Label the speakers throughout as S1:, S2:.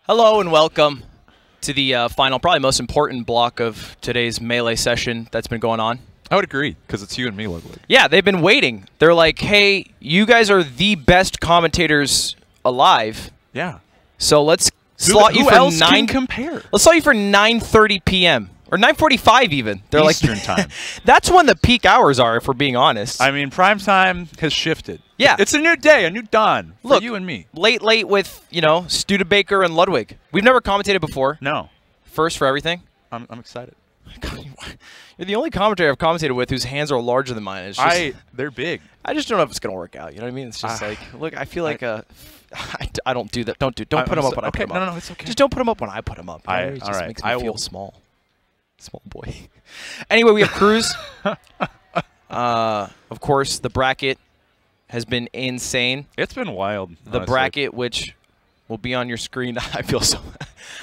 S1: Hello and welcome to the final, probably most important block of today's Melee session that's been going on.
S2: I would agree, because it's you and me, Ludwig.
S1: Yeah, they've been waiting. They're like, hey, you guys are the best commentators alive.
S2: Yeah.
S1: So let's slot you for
S2: else can compare?
S1: Let's slot you for 9:30 p.m. or 9:45 even. They're
S2: Eastern time.
S1: That's when the peak hours are, if we're being honest.
S2: I mean, prime time has shifted.
S1: Yeah.
S2: It's a new day, a new dawn
S1: Look,
S2: for you and me.
S1: Late with, you know, Studebaker and Ludwig. We've never commentated before.
S2: No.
S1: First for everything.
S2: I'm excited.
S1: God, you're the only commentator I've commentated with whose hands are larger than mine. It's just,
S2: they're big.
S1: I just don't know if it's gonna work out. You know what I mean? It's just like, look, I feel like I don't do that. Don't put them up when I put them up.
S2: No, it's okay.
S1: Just don't put them up when I put them up. It just
S2: all right.
S1: makes me feel small. Small boy. Anyway, we have Cruz. Of course, the bracket has been insane.
S2: It's been wild.
S1: The bracket, which will be on your screen. I feel so.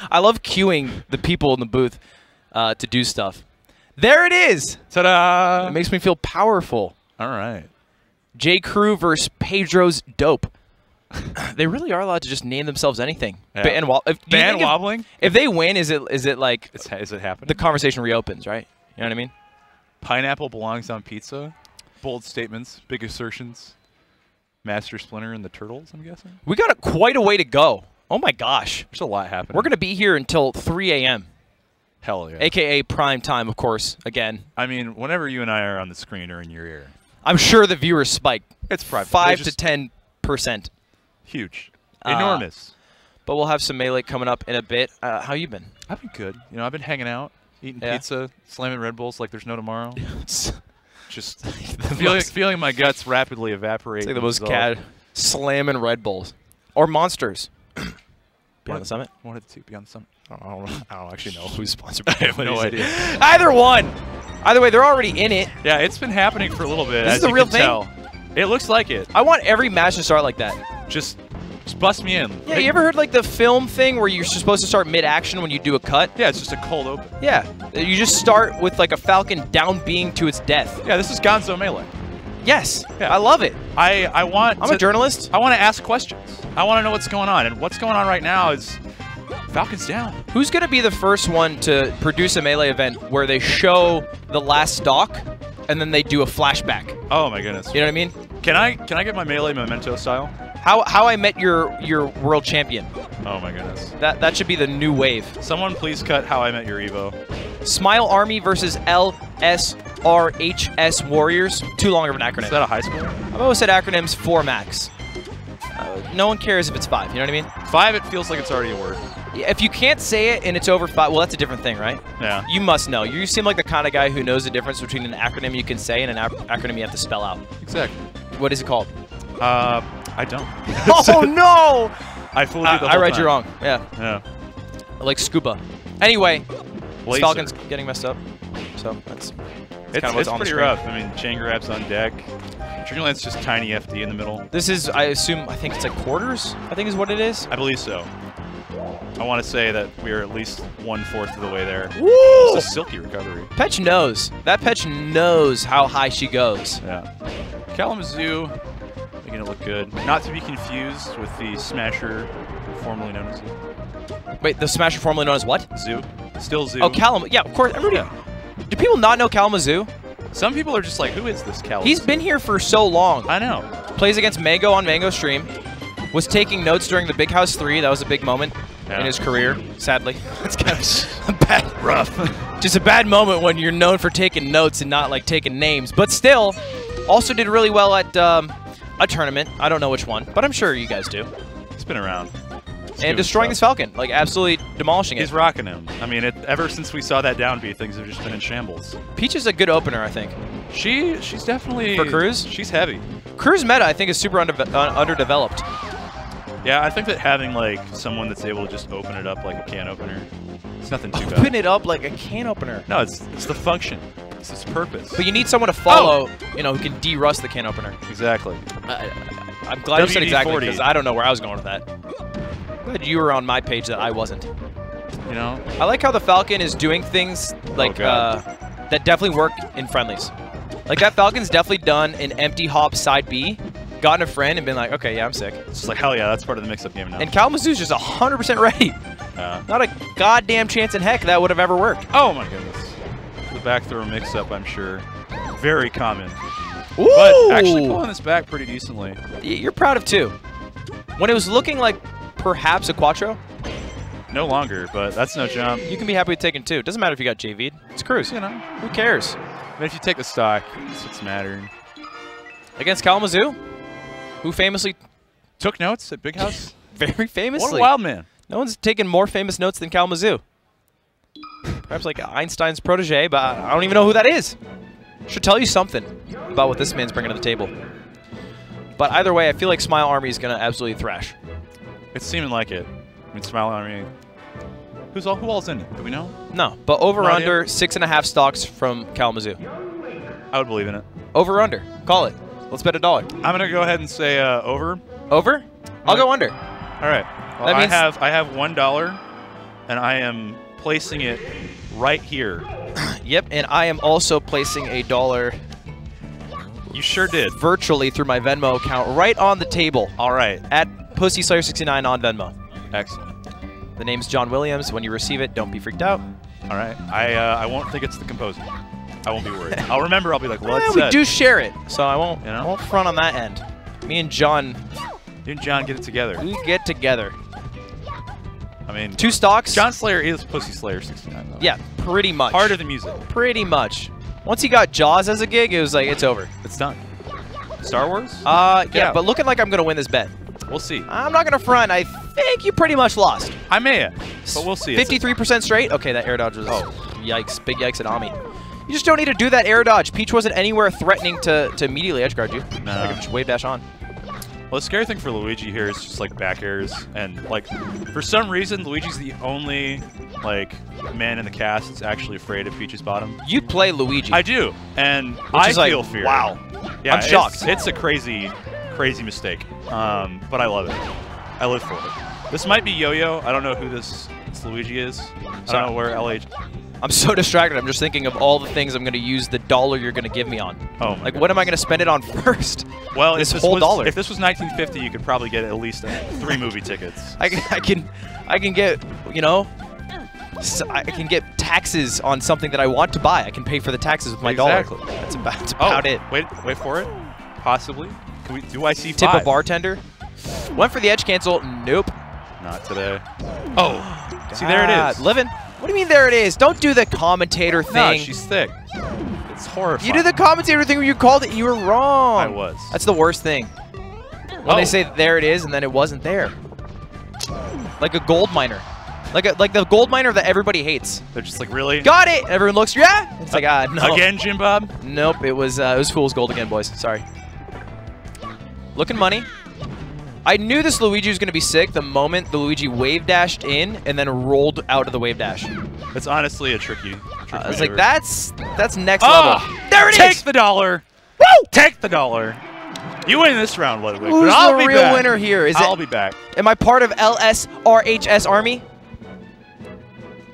S1: I love queuing the people in the booth to do stuff. There it is.
S2: Ta-da!
S1: It makes me feel powerful.
S2: All right.
S1: J. Crew versus Pedro's Dope. They really are allowed to just name themselves anything.
S2: Yeah.
S1: Band
S2: wobbling?
S1: If they win, is it like
S2: is it happening?
S1: the conversation reopens, right? You know what I mean?
S2: Pineapple belongs on pizza. Bold statements, big assertions. Master Splinter and the Turtles, I'm guessing.
S1: We got quite a way to go. Oh my gosh.
S2: There's a lot happening.
S1: We're going to be here until 3 a.m.
S2: Hell yeah.
S1: AKA prime time, of course, again.
S2: I mean, whenever you and I are on the screen or in your ear.
S1: I'm sure the viewers spike.
S2: It's private.
S1: 5 to 10%.
S2: Huge. Enormous.
S1: But we'll have some Melee coming up in a bit. How you been?
S2: I've been good. You know, I've been hanging out, eating pizza, slamming Red Bulls like there's no tomorrow. Just feeling my guts rapidly evaporate.
S1: It's like the most slamming Red Bulls. Or Monsters. Beyond the Summit?
S2: One of the two, Beyond the Summit.
S1: I don't actually know who's sponsored by
S2: I have no idea.
S1: Either one. Either way, they're already in it.
S2: Yeah, it's been happening for a little bit.
S1: This is the real thing?
S2: It looks like it.
S1: I want every match to start like that.
S2: Just bust me in.
S1: Yeah, you ever heard like the film thing where you're supposed to start mid-action when you do a cut?
S2: Yeah, it's just a cold open.
S1: Yeah, you just start with like a Falcon down being to its death.
S2: Yeah, this is Gonzo Melee.
S1: Yes,
S2: yeah.
S1: I love it.
S2: I'm
S1: a journalist.
S2: I want to ask questions. I want to know what's going on. And what's going on right now is Falcon's down.
S1: Who's going to be the first one to produce a Melee event where they show the last stock and then they do a flashback?
S2: Oh my goodness.
S1: You know what I mean?
S2: Can I get my Melee memento style?
S1: How I Met Your World Champion.
S2: Oh my goodness.
S1: That should be the new wave.
S2: Someone please cut How I Met Your Evo.
S1: Smile Army versus LSRHS Warriors. Too long of an acronym.
S2: Is that a high school?
S1: I've always said acronyms 4 max. No one cares if it's 5, you know what I mean?
S2: 5, it feels like it's already a word.
S1: If you can't say it and it's over 5, well, that's a different thing, right?
S2: Yeah.
S1: You must know. You seem like the kind of guy who knows the difference between an acronym you can say and an acronym you have to spell out.
S2: Exactly.
S1: What is it called?
S2: I don't.
S1: Oh, no!
S2: I fooled you the whole
S1: I read
S2: time.
S1: you wrong. Yeah.
S2: Yeah.
S1: Like scuba. Anyway,
S2: Laser.
S1: Falcon's getting messed up. So that's kind of what's on the
S2: pretty
S1: screen.
S2: rough. I mean, chain grabs on deck. Dreamland's just tiny FD in the middle.
S1: This is, I think it's like quarters, I think is what it is.
S2: I believe so. I want to say that we are at least 1/4 of the way there.
S1: Woo!
S2: It's a silky recovery.
S1: Petch knows. That Petch knows how high she goes.
S2: Yeah. Kalamazoo making it look good. Not to be confused with the Smasher, formerly known as Zoo.
S1: Wait, the Smasher formerly known as what?
S2: Zoo. Still Zoo.
S1: Oh, Kalamazoo. Yeah, of course. Everybody.
S2: Yeah.
S1: Do people not know Kalamazoo?
S2: Some people are just like, who is this Kalamazoo?
S1: He's been here for so long.
S2: I know.
S1: Plays against Mango on Mango Stream. Was taking notes during the Big House 3. That was a big moment in his career, sadly. It's kind of a bad,
S2: rough.
S1: Just a bad moment when you're known for taking notes and not like taking names. But still, also did really well at a tournament. I don't know which one, but I'm sure you guys do.
S2: He's been around.
S1: And destroying this Falcon, like absolutely demolishing it.
S2: He's rocking him. I mean, ever since we saw that down B, things have just been in shambles.
S1: Peach is a good opener, I think.
S2: She's definitely...
S1: For Cruz?
S2: She's heavy.
S1: Cruz meta, I think, is super underdeveloped.
S2: Yeah, I think that having, like, someone that's able to just open it up like a can opener, it's nothing too bad.
S1: Open it up like a can opener.
S2: No, it's the function. It's its purpose.
S1: But you need someone to follow, you know, who can de-rust the can opener.
S2: Exactly.
S1: I'm glad you said exactly, because I don't know where I was going with that. Glad you were on my page that I wasn't.
S2: You know?
S1: I like how the Falcon is doing things like that definitely work in friendlies. Like that Falcon's definitely done an empty hop side B gotten a friend and been like, okay, yeah, I'm sick.
S2: It's just like, hell yeah, that's part of the mix-up game now.
S1: And Kalamazoo's just 100% ready. Not a goddamn chance in heck that would have ever worked.
S2: Oh my goodness. The back throw mix-up, I'm sure. Very common.
S1: Ooh.
S2: But actually pulling this back pretty decently.
S1: You're proud of 2. When it was looking like perhaps a quattro.
S2: No longer, but that's no jump.
S1: You can be happy with taking 2. Doesn't matter if you got JV'd. It's cruise.
S2: You know.
S1: Who cares?
S2: But if you take the stock, that's what's mattering.
S1: Against Kalamazoo, who famously
S2: took notes at Big House?
S1: Very famously.
S2: What a wild man.
S1: No one's taken more famous notes than Kalamazoo. Perhaps like Einstein's protege, but I don't even know who that is. Should tell you something about what this man's bringing to the table. But either way, I feel like Smile Army is going to absolutely thrash.
S2: It's seeming like it. I mean, Smile Army. Who all's in it? Do we know?
S1: No, but over-under 6.5 stocks from Kalamazoo.
S2: I would believe in it.
S1: Over-under. Call it. Let's bet $1.
S2: I'm going to go ahead and say over.
S1: Over? I'll go under.
S2: All right. Well,
S1: that means
S2: I have $1, and I am placing it right here.
S1: Yep, and I am also placing $1.
S2: You sure did.
S1: Virtually through my Venmo account, right on the table.
S2: All right.
S1: At PussySlayer69 on Venmo.
S2: Excellent.
S1: The name's John Williams. When you receive it, don't be freaked out.
S2: All right. I won't think it's the composer. I won't be worried. I'll remember. I'll be like, well,
S1: we do share it, so I won't.
S2: You know?
S1: I won't front on that end. Me and John.
S2: You and John get it together.
S1: We get together.
S2: I mean,
S1: 2 stocks.
S2: John Slayer is Pussy Slayer 69, though.
S1: Yeah, pretty much.
S2: Part of the music.
S1: Pretty much. Once he got Jaws as a gig, it was like, it's over.
S2: It's done. Star Wars?
S1: Yeah, but looking like I'm going to win this bet.
S2: We'll see.
S1: I'm not going to front. I think you pretty much lost.
S2: I may have, but we'll see.
S1: 53% straight? Okay, that air dodge was, yikes. Big yikes at Ami. You just don't need to do that air dodge. Peach wasn't anywhere threatening to immediately edge guard you.
S2: No.
S1: I could just wave dash on.
S2: Well, the scary thing for Luigi here is just like back airs, and like for some reason Luigi's the only like man in the cast that's actually afraid of Peach's bottom.
S1: You play Luigi.
S2: I do, and I feel fear.
S1: Wow.
S2: Yeah,
S1: I'm shocked.
S2: It's a crazy mistake, but I love it. I live for it. This might be Yo-Yo. I don't know who this Luigi is. I don't know where LH.
S1: I'm so distracted. I'm just thinking of all the things I'm going to use the $1 you're going to give me on.
S2: Oh my
S1: Like, what am I going to spend it on first?
S2: Well,
S1: this whole $1.
S2: If this was 1950, you could probably get at least 3 movie tickets.
S1: I can get, you know, I can get taxes on something that I want to buy. I can pay for the taxes with my $1. That's about it.
S2: Wait for it. Possibly. Do I see 5?
S1: Tip a bartender. Went for the edge cancel. Nope.
S2: Not today. Oh. See, there it is.
S1: Living. What do you mean there it is? Don't do the commentator thing.
S2: No, she's thick. It's horrifying.
S1: You did the commentator thing when you called it. You were wrong.
S2: I was.
S1: That's the worst thing. When they say there it is and then it wasn't there. Like a gold miner. Like the gold miner that everybody hates.
S2: They're just like, really?
S1: Got it. Everyone looks, yeah. It's like, no.
S2: Again, Jim Bob?
S1: Nope. It was fool's gold again, boys. Sorry. Looking money. I knew this Luigi was going to be sick the moment the Luigi wave dashed in and then rolled out of the wave dash.
S2: It's honestly a tricky
S1: I was like, that's next
S2: level.
S1: There it is.
S2: Take the $1. Woo! Take the $1. You win this round, Ludwig.
S1: Who's
S2: I'll
S1: the
S2: be
S1: real
S2: back.
S1: winner here?
S2: I'll be back.
S1: Am I part of LSRHS Army?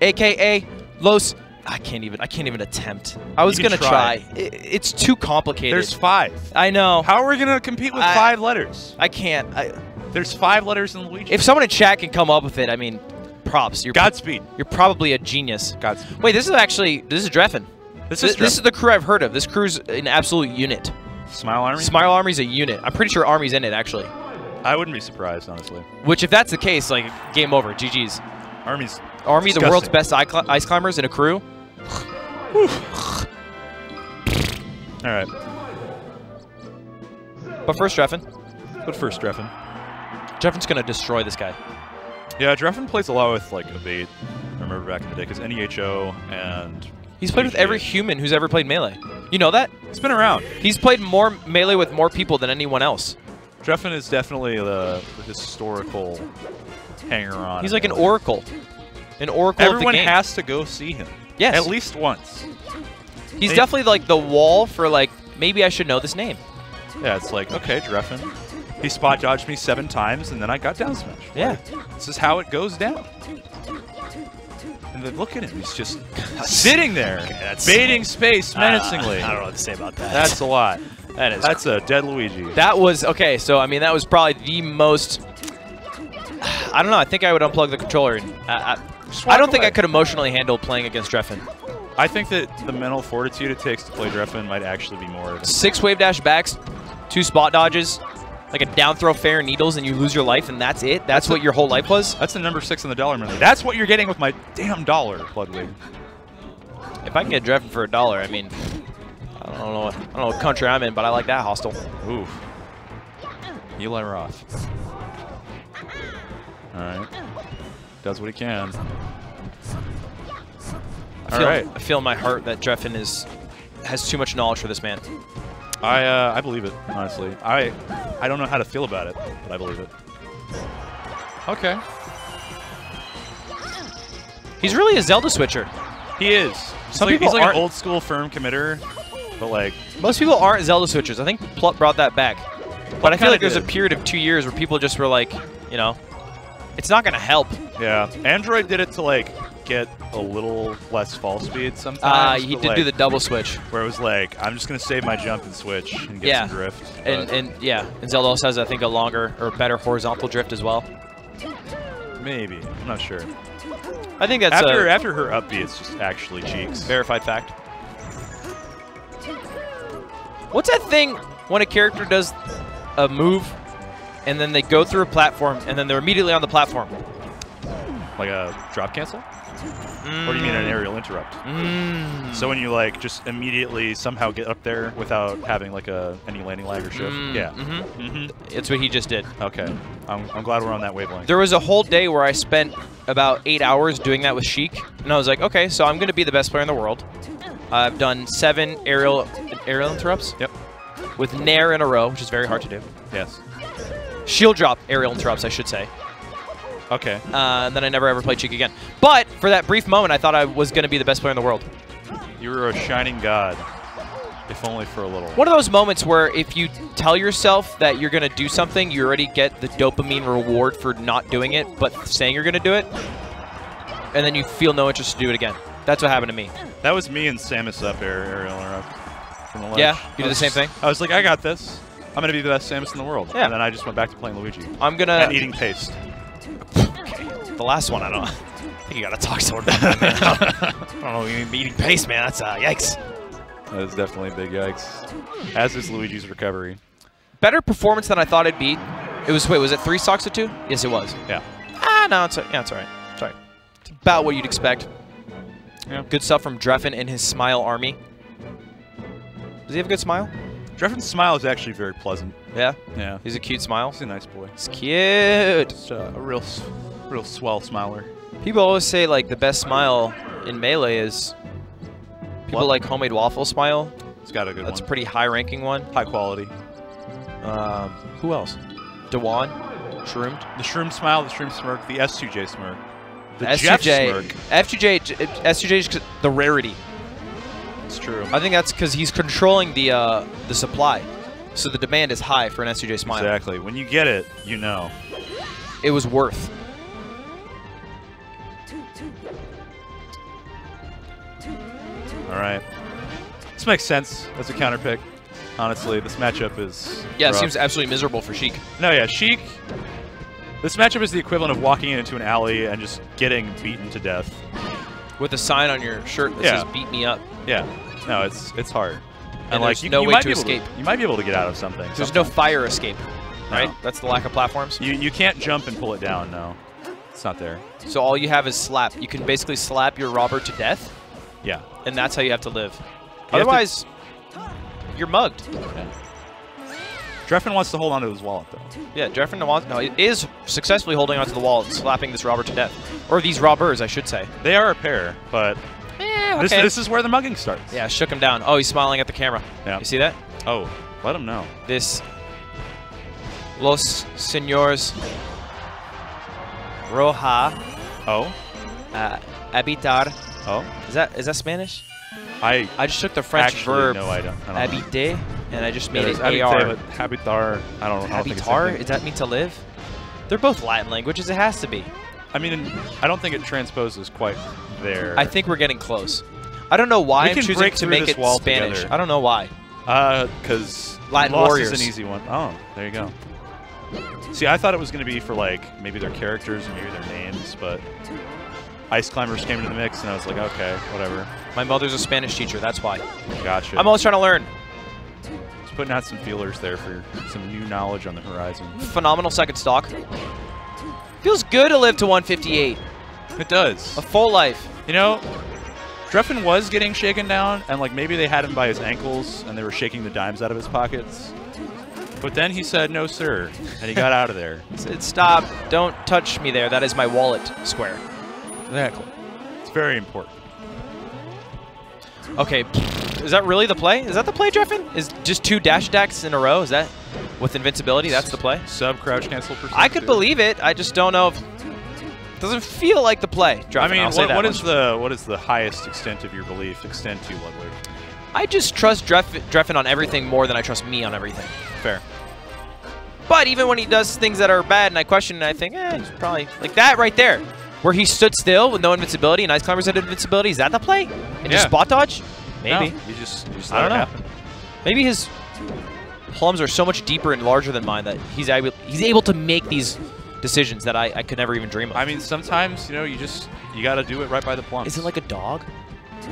S1: AKA Los. I can't even attempt. I was gonna try. It's too complicated.
S2: There's 5.
S1: I know.
S2: How are we gonna compete with 5 letters?
S1: I can't.
S2: There's 5 letters in Luigi.
S1: If someone in chat can come up with it, I mean, props.
S2: Godspeed.
S1: You're probably a genius.
S2: Godspeed.
S1: Wait, this is Dreffin. This is the crew I've heard of. This crew's an absolute unit.
S2: Smile Army?
S1: Smile Army's a unit. I'm pretty sure Army's in it, actually.
S2: I wouldn't be surprised, honestly.
S1: Which, if that's the case, like, game over. GG's.
S2: Army,
S1: disgusting. The world's best ice climbers in a crew.
S2: All right.
S1: But first, Dreffin. Dreffin's going to destroy this guy.
S2: Yeah, Dreffin plays a lot with, like, a bait. I remember back in the day, because NEHO and...
S1: He's played with every human who's ever played Melee. You know that?
S2: It's been around.
S1: He's played more Melee with more people than anyone else.
S2: Dreffin is definitely the historical hanger-on.
S1: He's like an oracle. An oracle
S2: Everyone
S1: of the game.
S2: has to go see him.
S1: Yes.
S2: At least once.
S1: He's definitely like the wall for like, maybe I should know this name.
S2: Yeah, it's like, okay, Dreffin. He spot dodged me 7 times, and then I got down smash.
S1: Yeah.
S2: This is how it goes down. And then look at him. He's just sitting there, baiting space menacingly.
S1: I don't know what to say about that.
S2: That's a lot. That's a dead Luigi.
S1: That was, okay, so, I mean, that was probably the most... I don't know. I think I would unplug the controller. And, I don't think I could emotionally handle playing against Dreffin.
S2: I think that the mental fortitude it takes to play Dreffin might actually be more.
S1: 6 wave dash backs, 2 spot dodges, like a down throw fair needles, and you lose your life, and that's it? That's what your whole life was?
S2: That's the number 6 on the dollar menu. That's what you're getting with my damn dollar, Ludwig.
S1: If I can get Dreffin for $1, I mean, I don't know what country I'm in, but I like that hostile.
S2: Ooh. You let her off. All right. Does what he can.
S1: I feel in my heart that Dreffin has too much knowledge for this man.
S2: I believe it, honestly. I don't know how to feel about it, but I believe it. Okay.
S1: He's really a Zelda switcher.
S2: He is. He's like an old school firm committer, but like
S1: most people aren't Zelda switchers. I think Plup brought that back. But I feel like there's a period of 2 years where people just were like, you know, it's not going to help.
S2: Yeah. Android did it to like get a little less fall speed sometimes.
S1: He did do the double switch.
S2: Where it was like, I'm just going to save my jump and switch and get some drift.
S1: And Zelda also has, I think, a longer or better horizontal drift as well.
S2: Maybe. I'm not sure.
S1: I think that's
S2: after her up B, it's just actually cheeks.
S1: Verified fact. What's that thing when a character does a move and then they go through a platform and then they're immediately on the platform?
S2: Like a drop cancel? Or do you mean an aerial interrupt? So when you like just immediately somehow get up there without having like any landing lag or shift? Yeah.
S1: It's what he just did.
S2: Okay. I'm glad we're on that wavelength.
S1: There was a whole day where I spent about 8 hours doing that with Sheik, and I was like, okay, so I'm going to be the best player in the world. I've done 7 aerial interrupts.
S2: Yep.
S1: With Nair in a row, which is very hard to do.
S2: Yes.
S1: Shield drop aerial interrupts, I should say.
S2: Okay.
S1: And then I never ever played Sheik again. But for that brief moment, I thought I was going to be the best player in the world.
S2: You were a shining god, if only for a little.
S1: One of those moments where if you tell yourself that you're going to do something, you already get the dopamine reward for not doing it, but saying you're going to do it, and then you feel no interest to do it again. That's what happened to me.
S2: That was me and Samus up aerial interrupt from the ledge.
S1: Yeah, you did the same thing?
S2: I was like, I got this. I'm going to be the best Samus in the world.
S1: Yeah.
S2: And then I just went back to playing Luigi.
S1: And
S2: eating paste.
S1: The last one, I think you got to talk to him about that, man. I don't know, eating paste, man. That's yikes.
S2: That is definitely a big yikes. As is Luigi's recovery.
S1: Better performance than I thought it'd be. It was, wait, was it 3 stocks to 2? Yes, it was.
S2: Yeah.
S1: No, it's all right. It's all right. It's about what you'd expect.
S2: Yeah.
S1: Good stuff from Dreffin and his smile army. Does he have a good smile?
S2: Dreffin's smile is actually very pleasant.
S1: Yeah?
S2: Yeah.
S1: He's a cute smile.
S2: He's a nice boy.
S1: He's cute.
S2: Just a real swell smiler.
S1: People always say, like, the best smile in Melee is people like Homemade Waffle smile.
S2: It's got a good one.
S1: That's a pretty high-ranking one.
S2: High quality.
S1: Who else? Dewan? Shroomed?
S2: The Shroom smile, the Shroom smirk, the S2J smirk. The
S1: S2J.
S2: Jeff smirk.
S1: S2J is the rarity.
S2: It's true.
S1: I think that's because he's controlling the supply. So the demand is high for an S2J smile.
S2: Exactly. When you get it, you know.
S1: It was worth.
S2: All right. This makes sense as a counter pick. Honestly, this matchup is
S1: Yeah,
S2: rough.
S1: it seems absolutely miserable for Sheik.
S2: No, yeah, Sheik. This matchup is the equivalent of walking into an alley and just getting beaten to death.
S1: With a sign on your shirt that says "Beat me up."
S2: Yeah. No, it's hard.
S1: And
S2: like
S1: there's no way to escape.
S2: You might be able to get out of something.
S1: There's no fire escape, right?
S2: No.
S1: That's the lack of platforms.
S2: You can't jump and pull it down. No, it's not there.
S1: So all you have is slap. You can basically slap your robber to death.
S2: Yeah.
S1: And that's how you have to live. Otherwise, you're mugged.
S2: Yeah. Dreffin wants to hold on to his wallet, though.
S1: Yeah, Dreffin is successfully holding onto the wall and slapping this robber to death. Or these robbers, I should say.
S2: They are a pair, but
S1: okay.
S2: this is where the mugging starts.
S1: Yeah, shook him down. Oh, he's smiling at the camera.
S2: Yeah.
S1: You see that?
S2: Oh, let him know.
S1: This Los Señores Roja
S2: Oh?
S1: habitar.
S2: Oh?
S1: Is that Spanish?
S2: I
S1: just took the French verb
S2: no, I don't
S1: habiter and I just made it
S2: habiter,
S1: AR.
S2: but habitar, I don't think it's
S1: Habitar?
S2: anything.
S1: Does that mean to live? They're both Latin languages. It has to be.
S2: I mean, I don't think it transposes quite there.
S1: I think we're getting close. I don't know why I'm choosing to make it Spanish.
S2: together.
S1: I don't know why.
S2: Because
S1: Latin
S2: Lost
S1: Warriors
S2: is an easy one. Oh, there you go. See, I thought it was going to be for, like, maybe their characters and maybe their names, but Ice Climbers came into the mix, and I was like, okay, whatever.
S1: My mother's a Spanish teacher, that's why.
S2: Gotcha.
S1: I'm always trying to learn.
S2: Just putting out some feelers there for some new knowledge on the horizon.
S1: Phenomenal second stock. Feels good to live to 158.
S2: It does.
S1: A full life.
S2: You know, Dreffen was getting shaken down, and like maybe they had him by his ankles, and they were shaking the dimes out of his pockets. But then he said, no, sir, and he got out of there.
S1: He said, stop, don't touch me there. That is my wallet square.
S2: Exactly. It's very important.
S1: Okay, is that really the play? Is that the play, Dreffen? Is just 2 dash attacks in a row? Is that with invincibility? That's the play?
S2: Sub crouch cancel %.
S1: I could believe it. I just don't know if it doesn't feel like the play. Dreffen,
S2: I mean,
S1: what
S2: is the highest extent of your belief extend to, Ludwig?
S1: I just trust Dreffen on everything more than I trust me on everything.
S2: Fair.
S1: But even when he does things that are bad and I question it, I think, he's probably like that right there. Where he stood still with no invincibility and Ice Climbers had invincibility. Is that the play? And just spot dodge? Maybe.
S2: No, you just
S1: I don't know.
S2: Happen.
S1: Maybe his plums are so much deeper and larger than mine that he's able to make these decisions that I could never even dream of.
S2: I mean, sometimes, you know, you got to do it right by the plums.
S1: Is it like a dog?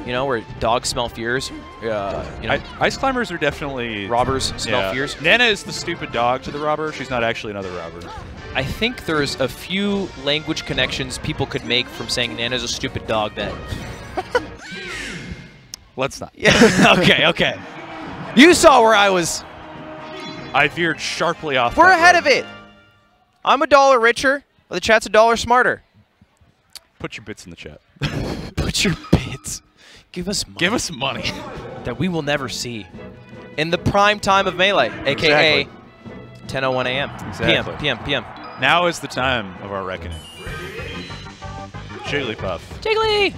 S1: You know, where dogs smell fears? You know,
S2: Ice Climbers are definitely...
S1: robbers smell fears?
S2: Nana is the stupid dog to the robber. She's not actually another robber.
S1: I think there's a few language connections people could make from saying Nana's a stupid dog that...
S2: Let's not.
S1: Yeah. Okay. You saw where I was.
S2: I veered sharply off.
S1: We're ahead of it. I'm $1 richer. The chat's $1 smarter.
S2: Put your bits in the chat.
S1: Put your bits. Give us money.
S2: Give us money.
S1: That we will never see. In the prime time of Melee, a.k.a. 10:01 a.m.
S2: Exactly.
S1: PM.
S2: Now is the time of our reckoning. Jigglypuff.
S1: Jiggly!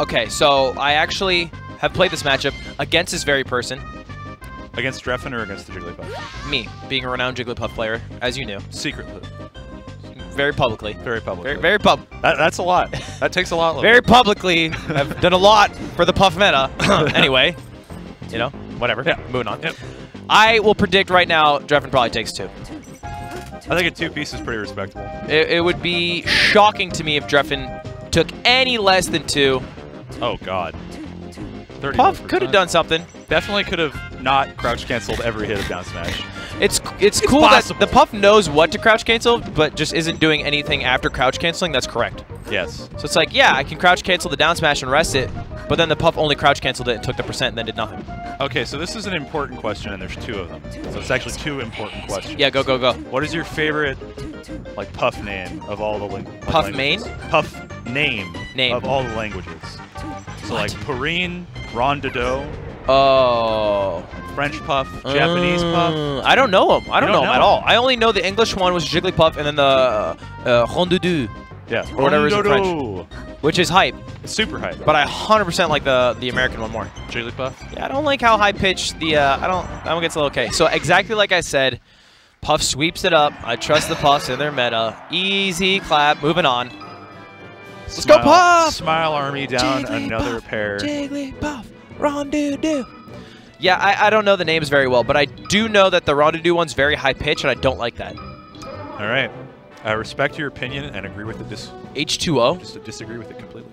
S1: Okay, so I actually have played this matchup against this very person.
S2: Against Dreffen or against the Jigglypuff?
S1: Me, being a renowned Jigglypuff player, as you knew.
S2: Secretly.
S1: Very publicly.
S2: Very publicly.
S1: Very public.
S2: That's a lot. That takes a lot.
S1: Very publicly. I've done a lot for the Puff meta. Anyway, you know, whatever.
S2: Yeah.
S1: Moving on.
S2: Yep.
S1: I will predict right now Dreffen probably takes 2.
S2: I think a 2-piece is pretty respectable.
S1: It would be shocking to me if Dreffen took any less than 2.
S2: Oh, God.
S1: Puff could have done something.
S2: Definitely could have not crouch canceled every hit of down smash.
S1: It's cool
S2: possible.
S1: that the Puff knows what to crouch cancel, but just isn't doing anything after crouch canceling. That's correct.
S2: Yes.
S1: So it's like, yeah, I can crouch cancel the down smash and rest it, but then the Puff only crouch canceled it and took the % and then did nothing.
S2: Okay, so this is an important question, and there's 2 of them. So it's actually 2 important questions.
S1: Yeah, go.
S2: What is your favorite, like, Puff name of all the languages?
S1: Puff main?
S2: Puff name of all the languages. So like Perrine, Rondido.
S1: Oh.
S2: French Puff, Japanese Puff.
S1: I don't know him. I don't know him at all.
S2: him.
S1: I only know the English one was Jigglypuff and then the Rondoudou.
S2: Yeah.
S1: Or whatever is in French. Which is hype.
S2: It's super hype.
S1: But I 100% like the American one more.
S2: Jigglypuff?
S1: Yeah, I don't like how high pitched the that one gets a little okay. So exactly like I said, Puff sweeps it up. I trust the Puffs in their meta. Easy clap. Moving on. Let's go, Puff!
S2: Smile Army down another pair.
S1: Jigglypuff, Rondoudou. Yeah, I don't know the names very well, but I do know that the Rondoudou one's very high pitch, and I don't like that.
S2: All right. I respect your opinion and agree with it.
S1: H2O?
S2: Just to disagree with it completely.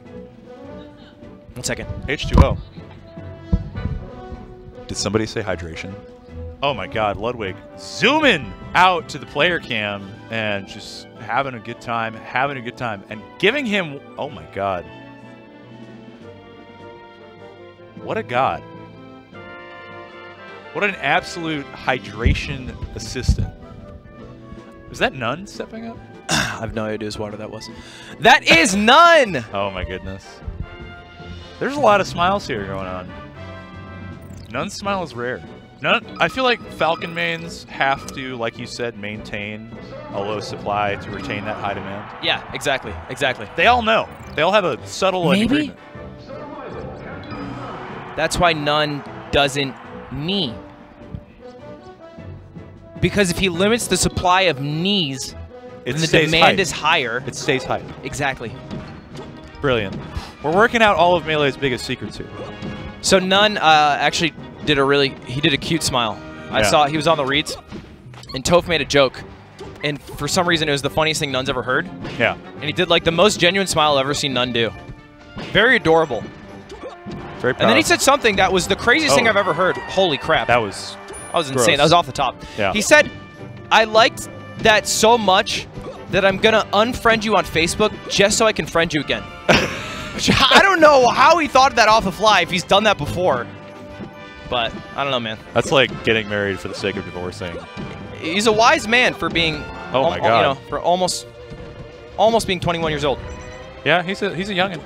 S1: 1 second.
S2: H2O. Did somebody say hydration? Oh my God, Ludwig zooming out to the player cam and just having a good time, and giving him, oh my God. What a God. What an absolute hydration assistant. Was that Nun stepping up?
S1: I have no idea whose water that was. That is Nun!
S2: Oh my goodness. There's a lot of smiles here going on. Nun's smile is rare. I feel like Falcon mains have to, like you said, maintain a low supply to retain that high demand.
S1: Yeah, exactly.
S2: They all know. They all have a subtle agreement.
S1: That's why Nun doesn't knee. Because if he limits the supply of knees, then the demand is higher.
S2: It stays high.
S1: Exactly.
S2: Brilliant. We're working out all of Melee's biggest secrets here.
S1: So Nun actually did a cute smile. I saw he was on the reads, and Toph made a joke, and for some reason it was the funniest thing Nun's ever heard.
S2: Yeah.
S1: And he did like the most genuine smile I've ever seen Nun do. Very adorable.
S2: Very proud.
S1: And then he said something that was the craziest thing I've ever heard. Holy crap.
S2: That was
S1: insane.
S2: gross.
S1: That was off the top.
S2: Yeah.
S1: He said, I liked that so much that I'm going to unfriend you on Facebook just so I can friend you again. Which I don't know how he thought of that off the fly if he's done that before. But I don't know, man.
S2: That's like getting married for the sake of divorcing.
S1: He's a wise man for being,
S2: oh my God.
S1: You know, for almost being 21 years old.
S2: Yeah, he's a youngin'.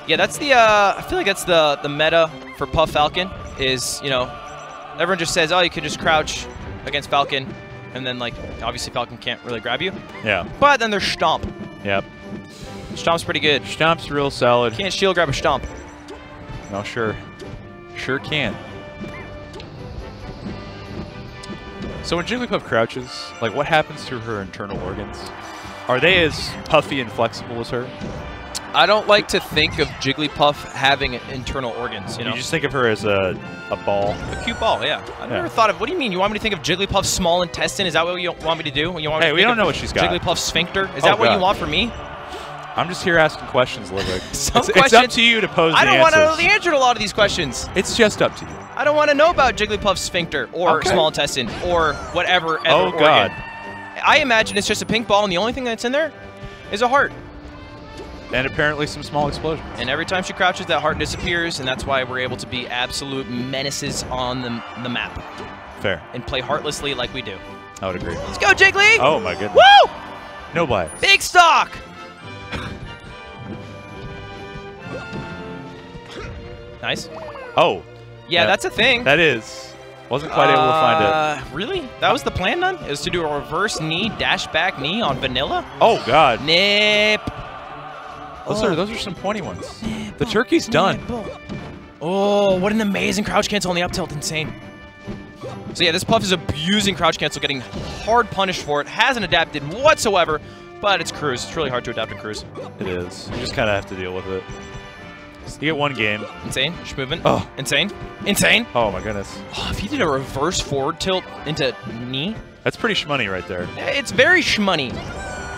S1: Yeah, that's the I feel like that's the meta for Puff Falcon is, you know, everyone just says, oh, you can just crouch against Falcon, and then like obviously Falcon can't really grab you.
S2: Yeah.
S1: But then there's Stomp.
S2: Yep.
S1: Stomp's pretty good.
S2: Stomp's real solid.
S1: Can't shield grab a Stomp.
S2: No, sure. Sure can. So when Jigglypuff crouches, like what happens to her internal organs? Are they as puffy and flexible as her?
S1: I don't like to think of Jigglypuff having internal organs, you know?
S2: You just think of her as a ball.
S1: A cute ball, yeah. I never thought of, what do you mean? You want me to think of Jigglypuff's small intestine? Is that what you want me to do? You want me to
S2: we don't know what she's got.
S1: Jigglypuff's sphincter? Is that what you want from me?
S2: I'm just here asking questions, Livik.
S1: It's
S2: up to you to pose the answers.
S1: I don't want to know the answer to a lot of these questions.
S2: It's just up to you.
S1: I don't want to know about Jigglypuff's sphincter or small intestine or whatever other organ. I imagine it's just a pink ball and the only thing that's in there is a heart.
S2: And apparently some small explosions.
S1: And every time she crouches, that heart disappears, and that's why we're able to be absolute menaces on the map.
S2: Fair.
S1: And play heartlessly like we do.
S2: I would agree.
S1: Let's go, Jiggly!
S2: Oh my goodness.
S1: Woo!
S2: No bias.
S1: Big stock! Nice.
S2: Oh.
S1: Yeah, that's a thing.
S2: That is. Wasn't quite able to find it.
S1: Really? That was the plan, Nun? It was to do a reverse knee, dash back knee on Vanilla?
S2: Oh, God.
S1: Nip.
S2: Those are some pointy ones. The turkey's done.
S1: Oh, what an amazing crouch cancel on the up tilt. Insane. So yeah, this Puff is abusing crouch cancel, getting hard punished for it. Hasn't adapted whatsoever, but it's Cruise. It's really hard to adapt to Cruise.
S2: It is. You just kind of have to deal with it. You get one game.
S1: Insane. Just movement.
S2: Oh.
S1: Insane. Insane.
S2: Oh, my goodness.
S1: Oh, if he did a reverse forward tilt into knee.
S2: That's pretty shmoney right there.
S1: It's very shmoney.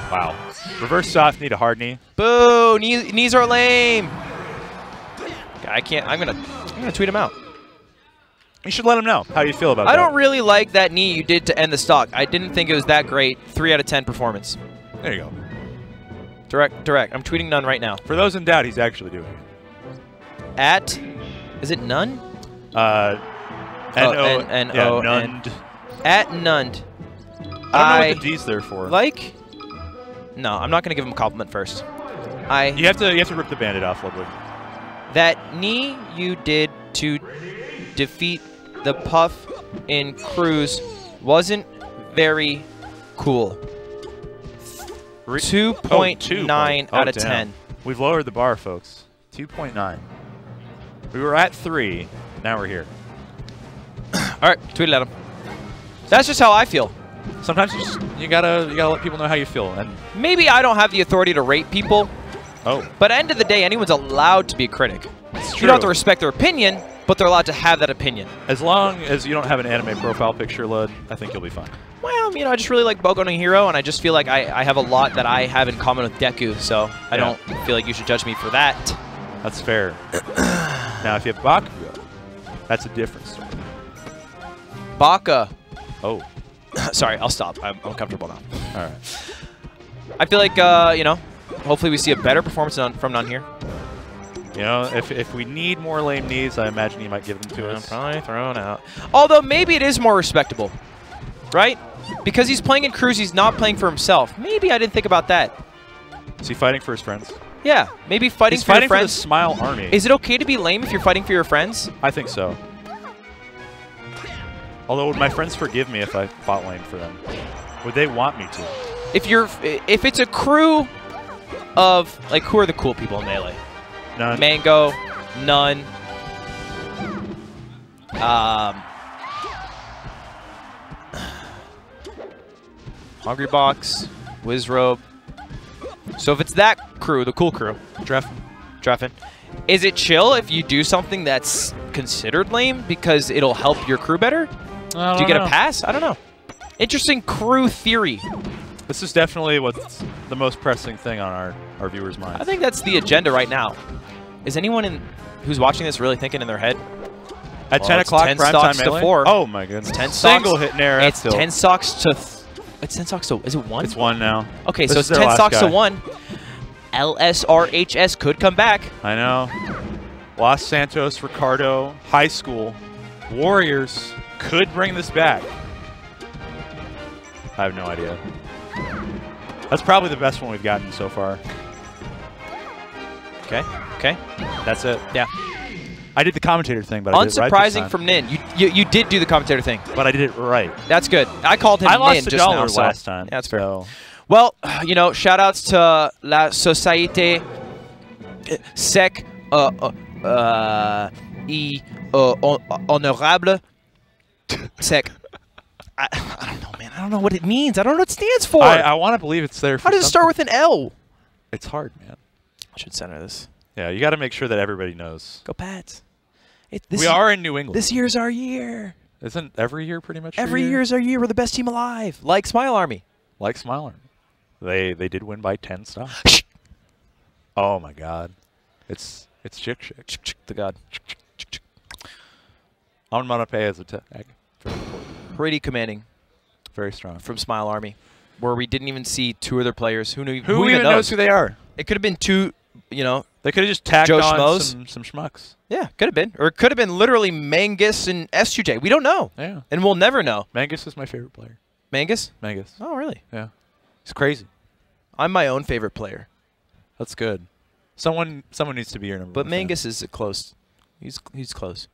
S2: Wow. Reverse soft knee to hard knee.
S1: Boo! Knees are lame. I can't. I'm gonna tweet him out.
S2: You should let him know how you feel about that.
S1: I don't really like that knee you did to end the stock. I didn't think it was that great. 3 out of 10 performance.
S2: There you go.
S1: Direct. I'm tweeting Nun right now.
S2: For those in doubt, he's actually doing it.
S1: Is it Nun?
S2: N-O-N-O. Nund.
S1: At Nund.
S2: I don't know what the D's there for.
S1: Like? No, I'm not gonna give him a compliment first.
S2: You have to rip the Band-Aid off, Ludwig.
S1: That knee you did to defeat the Puff in Cruise wasn't very cool. 2.9 out of 10.
S2: We've lowered the bar, folks. 2.9. We were at 3. Now we're here.
S1: All right, tweet it at him. That's just how I feel.
S2: Sometimes you gotta let people know how you feel, and
S1: maybe I don't have the authority to rate people.
S2: Oh.
S1: But at the end of the day, anyone's allowed to be a critic.
S2: It's true.
S1: You don't have to respect their opinion, but they're allowed to have that opinion.
S2: As long as you don't have an anime profile picture, Lud, I think you'll be fine.
S1: Well, you know, I just really like Boku no Hero, and I just feel like I have a lot that I have in common with Deku, so I don't feel like you should judge me for that.
S2: That's fair. Now, if you have Bakugo, that's a different story.
S1: Baka.
S2: Oh.
S1: Sorry, I'll stop. I'm comfortable now.
S2: All right.
S1: I feel like, you know, hopefully we see a better performance from Nun here.
S2: You know, if we need more lame knees, I imagine he might give them to us.
S1: Probably thrown out. Although maybe it is more respectable, right? Because he's playing in Cruise, he's not playing for himself. Maybe I didn't think about that.
S2: Is he fighting for his friends?
S1: Yeah, maybe fighting
S2: he's
S1: for
S2: fighting
S1: your friends.
S2: For the Smile Army.
S1: Is it okay to be lame if you're fighting for your friends?
S2: I think so. Although, would my friends forgive me if I fought lame for them? Would they want me to?
S1: If it's a crew of, like, who are the cool people in Melee?
S2: None.
S1: Mango, Nun. Hungry Box, Wizrobe. So if it's that crew, the cool crew, Dreffin, Is it chill if you do something that's considered lame because it'll help your crew better? Do you get a pass? I don't know. Interesting crew theory.
S2: This is definitely what's the most pressing thing on our viewers' minds.
S1: I think that's the agenda right now. Is anyone who's watching this really thinking in their head?
S2: At 10 o'clock,
S1: 10
S2: prime
S1: stocks
S2: time
S1: to
S2: melee?
S1: 4.
S2: Oh my goodness.
S1: It's 10
S2: Single
S1: stocks.
S2: hit in air.
S1: It's 10 stocks to... It's 10 stocks to... Is it 1?
S2: It's 1 now.
S1: Okay,
S2: This
S1: so
S2: is
S1: it's
S2: their
S1: 10
S2: last
S1: stocks
S2: guy.
S1: to 1. LSRHS could come back.
S2: I know. Los Santos, Ricardo, High School, Warriors could bring this back. I have no idea. That's probably the best one we've gotten so far.
S1: Okay, okay.
S2: That's it.
S1: Yeah.
S2: I did the commentator thing, but I did it right this
S1: Unsurprising
S2: time.
S1: from Nin. You did do the commentator thing.
S2: But I did it right.
S1: That's good. I called him
S2: I
S1: Nin
S2: lost
S1: just now.
S2: $1 last time.
S1: Yeah, that's fair.
S2: So.
S1: Well, you know, shout-outs to La Société Sec Honorable Sec. I don't know, man. I don't know what it means. I don't know what it stands for.
S2: I want to believe it's there for
S1: How does it start with an L?
S2: It's hard, man.
S1: I should center this.
S2: Yeah, you got to make sure that everybody knows.
S1: Go Pats.
S2: We are in New England.
S1: This year's our year.
S2: Isn't every year pretty much
S1: Every year's our year. We're the best team alive. Like Smile Army.
S2: Like Smile Army. They did win by 10 stops. Oh my God. It's Chick Chick.
S1: The God.
S2: On Monope as a tag.
S1: Pretty commanding.
S2: Very strong.
S1: From Smile Army, where we didn't even see 2 other players. Who knew?
S2: Who even knows who they are?
S1: It could have been 2, you know.
S2: They could have just tacked
S1: Joe
S2: on
S1: Schmoes.
S2: some schmucks.
S1: Yeah, could have been. Or it could have been literally Mangus and SUJ. We don't know.
S2: Yeah.
S1: And we'll never know.
S2: Mangus is my favorite player.
S1: Mangus?
S2: Mangus.
S1: Oh, really?
S2: Yeah. He's crazy.
S1: I'm my own favorite player.
S2: That's good. Someone needs to be your number 1
S1: But
S2: fan.
S1: Mangus is close. He's close.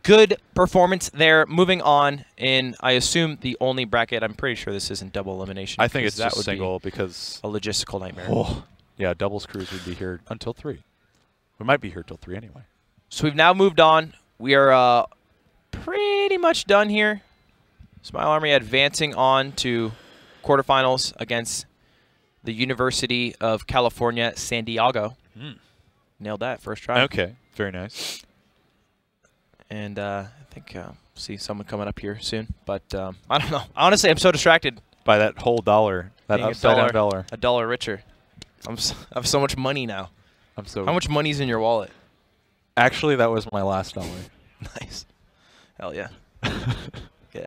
S1: Good performance there. Moving on in, I assume, the only bracket. I'm pretty sure this isn't double elimination.
S2: I think it's
S1: that
S2: just
S1: would
S2: single
S1: be
S2: because...
S1: a logistical nightmare.
S2: Oh, yeah, doubles crews would be here until 3. We might be here till 3 anyway.
S1: So we've now moved on. We are pretty much done here. Smile Army advancing on to quarterfinals against the University of California, San Diego. Nailed that first try.
S2: Okay, very nice.
S1: And I think see someone coming up here soon. But I don't know. Honestly, I'm so distracted.
S2: By that whole dollar, that
S1: Being
S2: upside down dollar.
S1: A dollar richer. I have so much money now.
S2: I'm so.
S1: How much money's in your wallet?
S2: Actually, that was my last dollar.
S1: Nice. Hell yeah.